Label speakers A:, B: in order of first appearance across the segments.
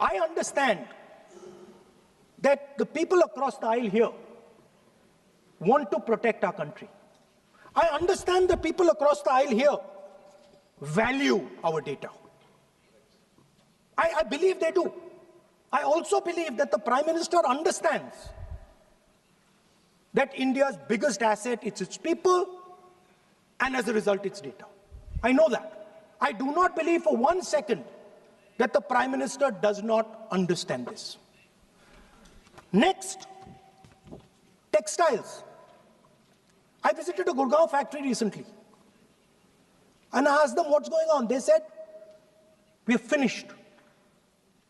A: I understand that the people across the aisle here want to protect our country. I understand the people across the aisle here value our data. I believe they do. I also believe that the Prime Minister understands that India's biggest asset is its people, and as a result, its data. I know that. I do not believe for 1 second that the Prime Minister does not understand this. Next, textiles. I visited a Gurgaon factory recently, and I asked them what's going on. They said, we are finished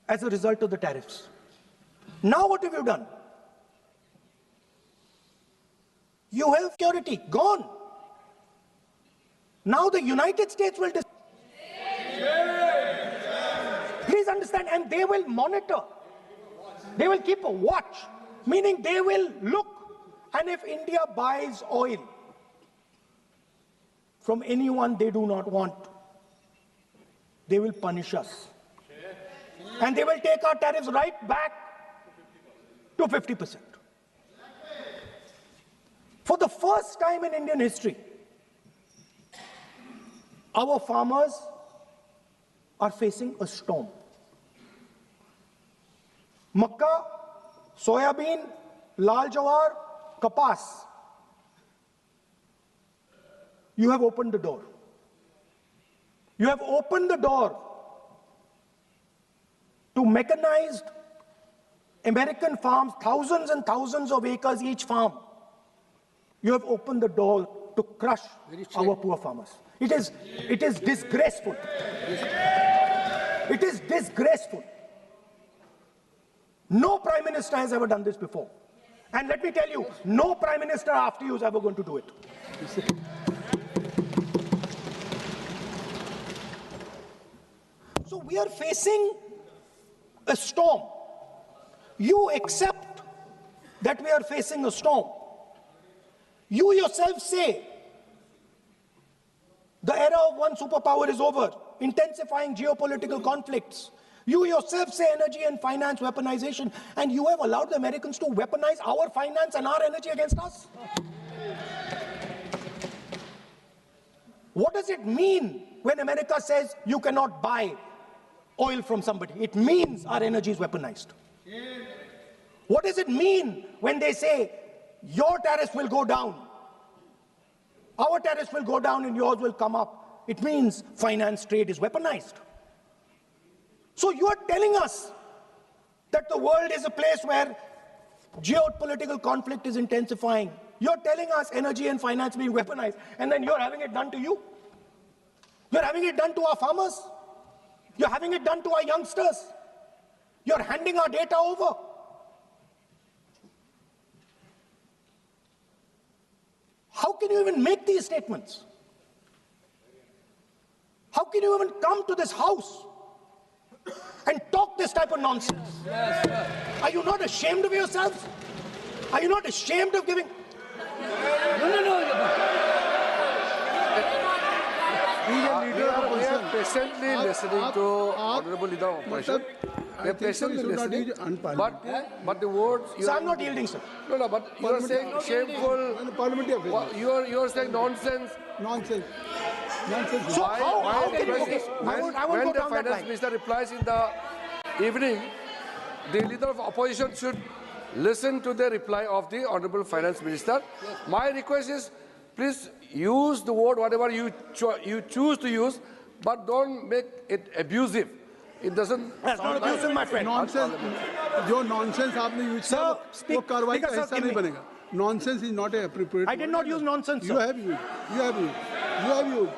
A: as a result of the tariffs. Now what have you done? You have security gone. Now the United States will please understand, and they will monitor. They will keep a watch, meaning they will look, and if India buys oil from anyone they do not want, they will punish us. And they will take our tariffs right back to 50%. For the first time in Indian history, our farmers are facing a storm. Makka, soybean, lal jawar, kapas. You have opened the door. You have opened the door to mechanized American farms, thousands and thousands of acres each farm. You have opened the door to crush our poor farmers. It is disgraceful. It is disgraceful. No Prime Minister has ever done this before. And let me tell you, no Prime Minister after you is ever going to do it. So we are facing a storm. You accept that we are facing a storm. You yourself say the era of one superpower is over, intensifying geopolitical conflicts. You yourself say energy and finance weaponization, and you have allowed the Americans to weaponize our finance and our energy against us. What does it mean when America says you cannot buy oil from somebody? It means our energy is weaponized. What does it mean when they say your tariffs will go down, our tariffs will go down and yours will come up? It means finance trade is weaponized. So you are telling us that the world is a place where geopolitical conflict is intensifying. You're telling us energy and finance being weaponized, and then you're having it done to you. You're having it done to our farmers. You're having it done to our youngsters. You're handing our data over. How can you even make these statements? How can you even come to this house and talk this type of nonsense? Are you not ashamed of yourselves? Are you not ashamed of giving?
B: We are patiently listening to Honorable Leader of Opposition. We are patiently listening, but the words...
A: So I'm not yielding, sir.
B: No, but you are saying shameful... You are saying nonsense.
C: Nonsense.
A: So how can you... Okay,
B: when the Finance Minister replies in the evening, the Leader of Opposition should listen to the reply of the Honorable Finance Minister. Yes. My request is, please use the word whatever you choose to use, but don't make it abusive. It doesn't.
A: That's not abusive, my friend.
C: Nonsense. जो nonsense आपने use
A: किया वो
C: कार्रवाई का हिस्सा नहीं बनेगा. Nonsense is not appropriate.
A: I did not use nonsense, sir.
C: You have used. You have used. You have used.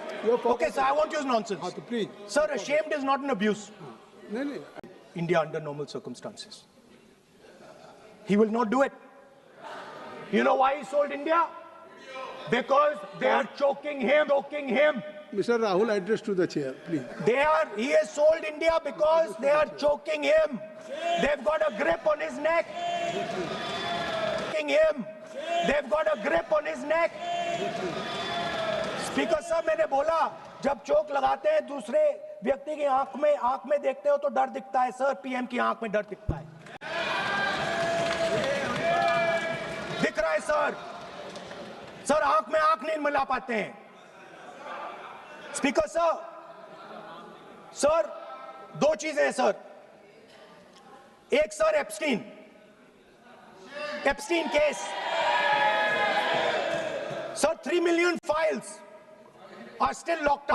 A: Okay, sir, I won't use nonsense.
C: Please.
A: Sir, ashamed is not an abuse.
C: No.
A: India under normal circumstances. He will not do it. You know why he sold India? Because they are choking him.
C: Mr. Rahul, address to the chair, please.
A: He has sold India because they are choking him. They've got a grip on his neck. They've got a grip on his neck. Speaker sir, मैंने बोला जब चोक लगाते हैं दूसरे व्यक्ति की आंख में देखते हो तो डर दिखता है सर, पीएम की आंख में डर दिखता है, दिख रहा है सर। सर आंख में आंख नहीं मिला पाते हैं। स्पीकर सर दो चीजें हैं सर। एक sir Epstein case sir, 3 million files are still locked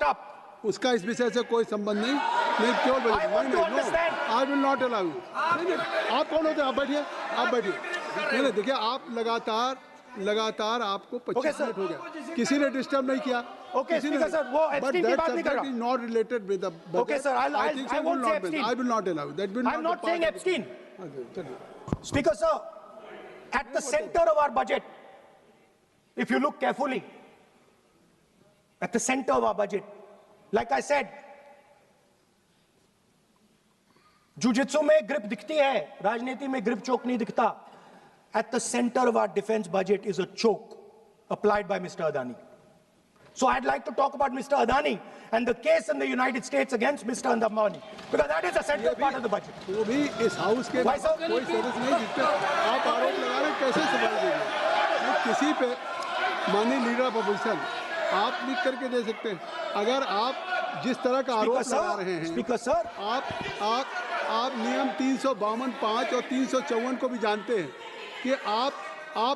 A: up.
C: उसका इस विषय से कोई संबंध नहीं। मैं क्यों बोलूं?
A: I want to understand.
C: I will not allow you. आप कौन होते हैं? आप बैठिए। नहीं, देखिए आप लगातार आपको 25 मिनट हो गया, किसी ने डिस्टर्ब नहीं किया।
A: Okay, Speaker sir, वो एप्स्टीन की बात नहीं कर रहा।
C: But that subject is not related with the budget.
A: Okay sir, I won't say Epstein.
C: I will not allow. That will not.
A: I'm not saying Epstein.
C: चलिए।
A: Speaker sir, at the center of our budget, if you look carefully, at the center of our budget, like I said, jujitsu में grip दिखती है, राजनीति में grip choke नहीं दिखता. At the center of our defense budget is a choke applied by Mr. Adani. So I'd like to talk about Mr. Adani and the case in the United States against Mr. Ambani, because that is a central part of the budget.
C: वो भी इस house के
A: Why, sir?
C: कोई सदस्य नहीं, जिस पे आप आरोप लगा रहे हैं, कैसे सवाल देंगे? किसी पे माननीय लीडर ऑफ अपोजिशन आप लिख करके दे सकते हैं। अगर आप जिस तरह का आरोप लगा रहे हैं,
A: स्पीकर सर,
C: आप नियम 352(5) और 354 को भी जानते हैं कि आप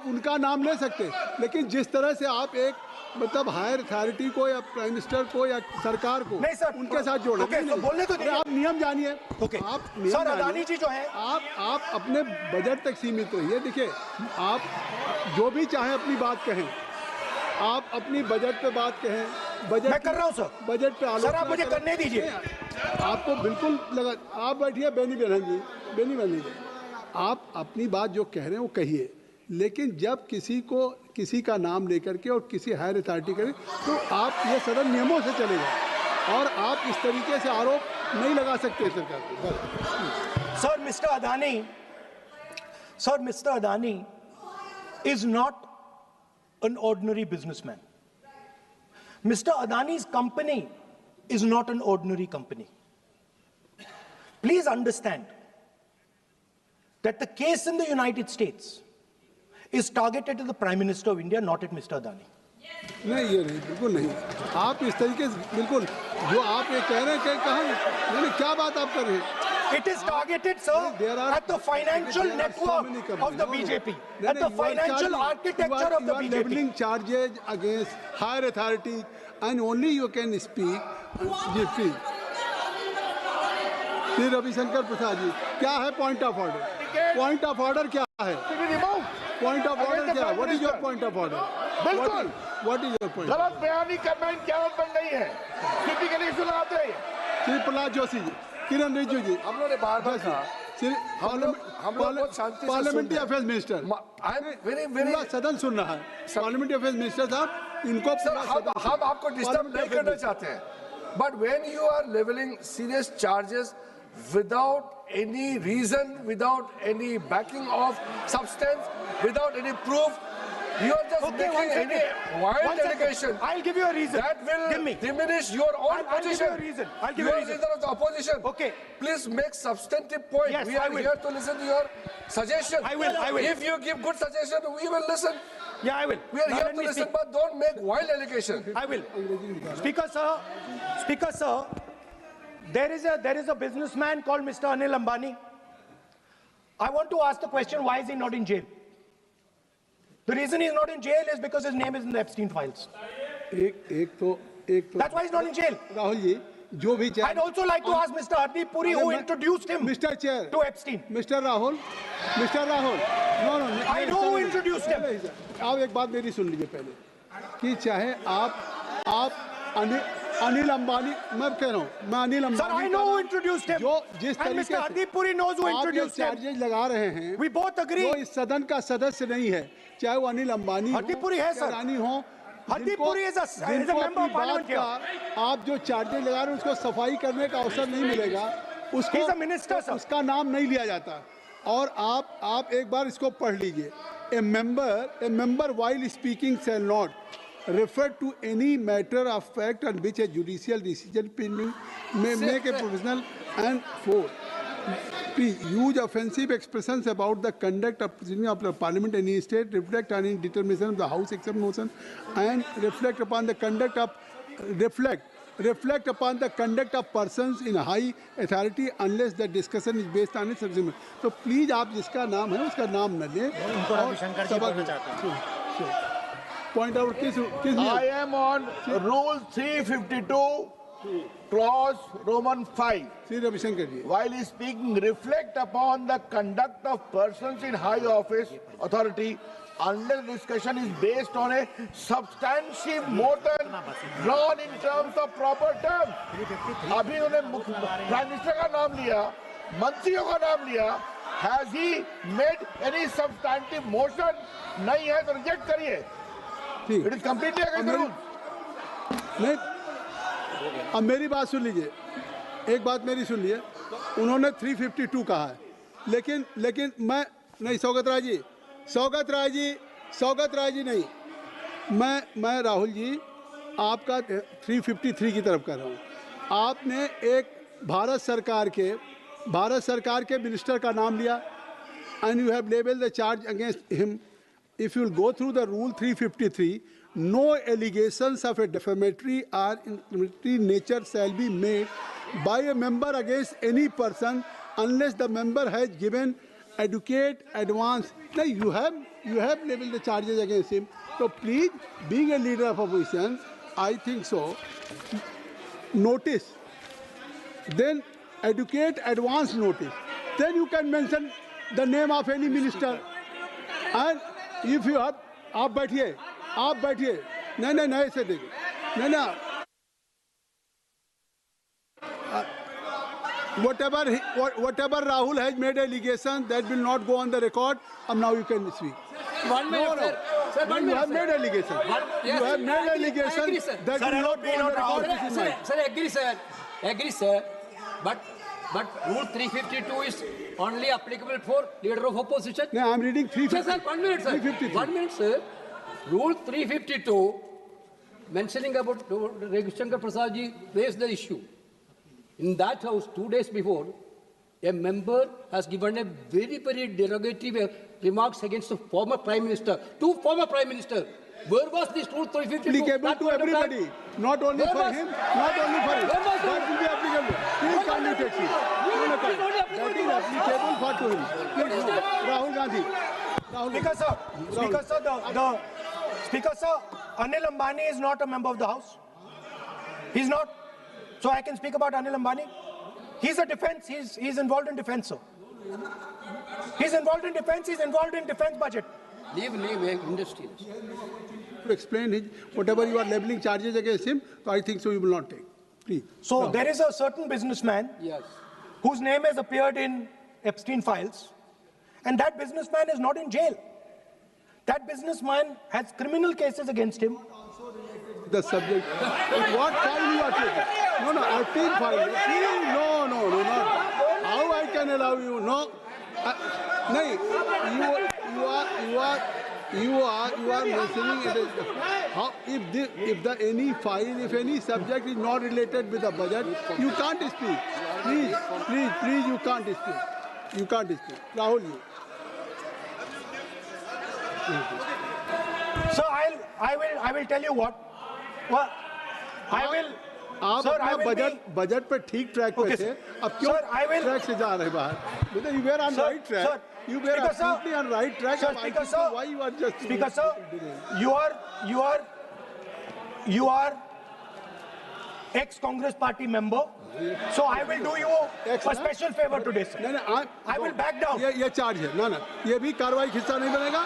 C: उनका नाम ले सकते हैं, लेकिन जिस तरह से आप एक मतलब हायर अथॉरिटी को या प्राइम मिनिस्टर को या सरकार को
A: नहीं सर,
C: उनके साथ जोड़
A: ओके, तो बोलने तो दीजिए।
C: आप नियम जानिए।
A: ओके,
C: आप नियम
A: सर
C: जानिए।
A: अदानी जी जो है,
C: आप अपने बजट तक सीमित रहिए। देखिए आप जो भी चाहें अपनी बात कहें, आप अपनी बजट पे बात कहें। बजट
A: मैं कर रहा हूं सर,
C: बजट पे
A: सर आप मुझे करने दीजिए।
C: आपको बिल्कुल लगा। आप बैठिए बेनी बहन जी, आप अपनी बात जो कह रहे हैं वो कहिए, लेकिन जब किसी का नाम लेकर के और किसी हायर अथॉरिटी करें तो आप ये सदन नियमों से चलेगा और आप इस तरीके से आरोप नहीं लगा सकते सरकार को।
A: Sir, Mr. Adani is not an ordinary businessman. Mr. Adani's company is not an ordinary company. Please understand that the case in the United States is targeted at the Prime Minister of India, not at Mr. Adani.
C: नहीं, ये नहीं, बिल्कुल नहीं। आप इस तरीके से बिल्कुल जो आप ये कह रहे हैं, कहाँ नहीं, क्या बात आप कर रहे हैं?
A: It is targeted, sir, at the financial network of the BJP, at the financial architecture of the BJP.
C: You are leveling charges against higher authorities, and only you can speak. जी प्लीज। श्री रविशंकर प्रसाद जी, क्या है point of order? Point of order क्या है? Point of order क्या है? What is your point of order?
D: बिल्कुल,
C: what is your point?
D: गलत बयानी करना इनकी आदत बन गई है, टिपिकली सुनाते हैं।
C: श्री प्रहलाद जोशी जी, किरण रिजिजू जी,
B: हम लोगों ने बार-बार कहा, हम लोग बहुत शांति से
C: parliamentary affairs minister,
B: I am very
C: पूरा सदन सुन रहा है। पार्लियामेंट्री अफेयर्स मिनिस्टर साहब, इनको
B: सर हम आपको डिस्टर्ब नहीं करना चाहते हैं, but when you are levelling serious charges without any reason, without any backing of substance, without any proof, you are just making any wild allegation.
A: I'll give you a reason.
B: That will diminish your own position.
A: I'll give you a reason. I'll give
B: you
A: you a
B: are
A: reason.
B: leader of the opposition.
A: Okay.
B: Please make substantive point.
A: Yes,
B: we
A: I
B: are
A: will.
B: here to listen to your suggestion.
A: I will.
B: If you give good suggestion, we will listen.
A: Yeah, I will.
B: We are
A: Now
B: here
A: let
B: to
A: me
B: listen,
A: speak.
B: but don't make wild allegation.
A: I will. Speaker sir, there is a businessman called Mr. Anil Ambani. I want to ask the question, why is he not in jail? The reason he's not in jail is because his name is in the Epstein files.
C: एक तो
A: That's why he's not in jail.
C: Rahul ji, जो भी
A: I'd also like to ask Mr. Hardeep Puri, who introduced him
C: Mr. Chair,
A: to Epstein.
C: Mr. Rahul, no,
A: I know who introduced him.
C: आप एक बात मेरी सुन लीजिए पहले, कि चाहे आप अनिल अंबानी, मैं कह रहा हूँ, मैं Anil Ambani,
A: Sir, I know who introduced him.
C: जो जिस
A: And
C: तरीके
A: Mr.
C: से
A: Hardeep Puri knows who
C: आप जो
A: introduced him.
C: चार्जेज लगा रहे हैं,
A: We both agree.
C: जो इस सदन का सदस्य नहीं है, चाहे वो अनिल अंबानी
A: Hardeep Puri है, sir.
C: रानी हो,
A: Hardeep Puri is a member of parliament here.
C: आप जो चार्जेज लगा रहे हैं उसको सफाई करने का अवसर नहीं मिलेगा, उसको
A: He's a minister, sir.
C: उसका नाम नहीं लिया जाता। और आप एक बार इसको पढ़ लीजिए, ए member while speaking shall not refer to any matter of fact on which a judicial decision pending may make a provisional. And 4, please use offensive expressions about the conduct of proceeding of the Parliament in any state, reflect on any determination of the House except motion, and reflect upon the conduct of persons in high authority unless the discussion is based on its subject. So please आप जिसका नाम है उसका नाम न लें. Point out किस
D: I am on Rule 352, Clause Roman 5.
C: Shri Ravishankar ji.
D: While speaking, reflect upon the conduct of persons in high office authority unless discussion is based on a substantive motion drawn in terms of proper terms. अभी उन्होंने prime minister का नाम लिया, मंत्रियों का नाम लिया. Has he made any substantive motion? नहीं है तो रिजेक्ट करिए. It is completely against the rules.
C: नहीं, अब मेरी बात सुन लीजिए. एक बात मेरी सुन लीजिए. उन्होंने 352 कहा है, लेकिन मैं नहीं. सौगत राय जी नहीं. मैं राहुल जी आपका 353 की तरफ कर रहा हूँ. आपने एक भारत सरकार के मिनिस्टर का नाम लिया and you have labeled the charge against him. If you will go through the rule 353, no allegations of a defamatory or incriminatory nature shall be made by a member against any person unless the member has given adequate advance. Now you have labeled the charges against him. So please, being a leader of opposition, I think so. Notice, then adequate advance notice. Then you can mention the name of any minister. And if you have, आप बैठिए. नहीं ऐसे देखिए. नहीं. Whatever Rahul has made allegation, that will not go on the record. And now you can speak.
E: 1 minute,
C: No.
E: Sir, 1
C: You
E: minute.
C: have made allegation.
E: Yes,
C: You have made
E: I agree,
C: allegation
E: sir.
C: that
A: Sir,
C: will not go on the record. This is mine.
E: Sir, agree, sir. But Rule 352 is only applicable for leader of opposition.
C: No, I'm reading 350.
E: Sir, 1 minute, sir.
C: 353.
E: 1 minute, sir. Rule 352, mentioning about Ravi Shankar Prasad ji raised the issue. In that house, 2 days before, a member has given a very, very derogatory remarks against the former Prime Minister, two former Prime Ministers. Where was this Rule 352?
C: Applicable to everybody, not only
E: Where
C: for
E: was-
C: him, not only for him.
E: Where was-
C: That will be applicable. Please come to taxi. That is applicable for to him. Please, Rahul Gandhi.
A: Speaker sir, Anil Ambani is not a member of the House. He's not. So I can speak about Anil Ambani. He's a defense. He's involved in defense, sir. He's involved in defense. He's involved in defense budget.
E: Leave industry.
C: To explain his, whatever you are labeling charges against him, so I think so you will not take. Please.
A: So there is a certain businessman
E: Yes.
A: whose name has appeared in Epstein files, and that businessman is not in jail. That businessman has criminal cases against him.
C: The subject. What file you are taking? No, Epstein file. No, not. How I can allow you? No. No, you are mentioning it. How if any subject is not related with the budget, you can't speak. Please, you can't speak. You can't speak. Rahul, you.
A: So I will tell you what. Well, I will.
C: आप
A: Sir, I
C: अपना
A: will
C: budget पर ठीक track पे
A: Okay,
C: थे.
A: sir.
C: अब क्यों
A: Sir, I will-
C: track से जा रहे बाहर? Because you were on
A: Sir,
C: right track.
A: sir.
C: You were
A: Speaker, sir.
C: absolutely on right track.
A: Sir,
C: I
A: Speaker,
C: think so
A: sir.
C: why you are just
A: Speaker sir, you are ex-Congress party member. So I will do you a special favor today, sir.
C: नहीं,
A: I will back down.
C: ये charge है. ना, ये भी कार्रवाई का हिस्सा नहीं बनेगा.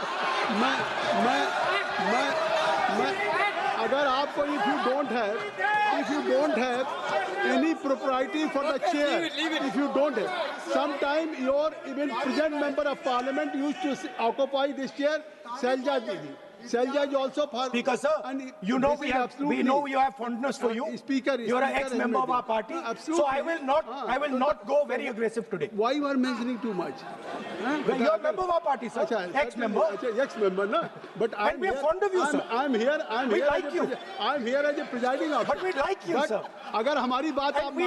C: मैं अगर आपको if you don't have any propriety for the chair, if you don't have, sometime your even present member of parliament used to occupy this chair, Shailja Didi. Selja is also for.
A: Speaker, sir,
C: and
A: you know
C: this
A: we
C: is
A: have
C: absolutely-
A: we have fondness for you.
C: Speaker,
A: You are an
C: Speaker
A: ex-member of
C: has
A: our party.
C: made it.
A: So I
C: Absolutely.
A: will not go very aggressive today.
C: Why you are mentioning too much?
A: Well, you are a member of our party, sir. Ex-member.
C: Ex-member, no. But
A: And we are fond of you, sir.
C: I'm here.
A: We like you.
C: I'm here as a presiding officer.
A: But we like you,
C: But
A: sir.
C: अगर हमारी बात
A: And
C: आप
A: we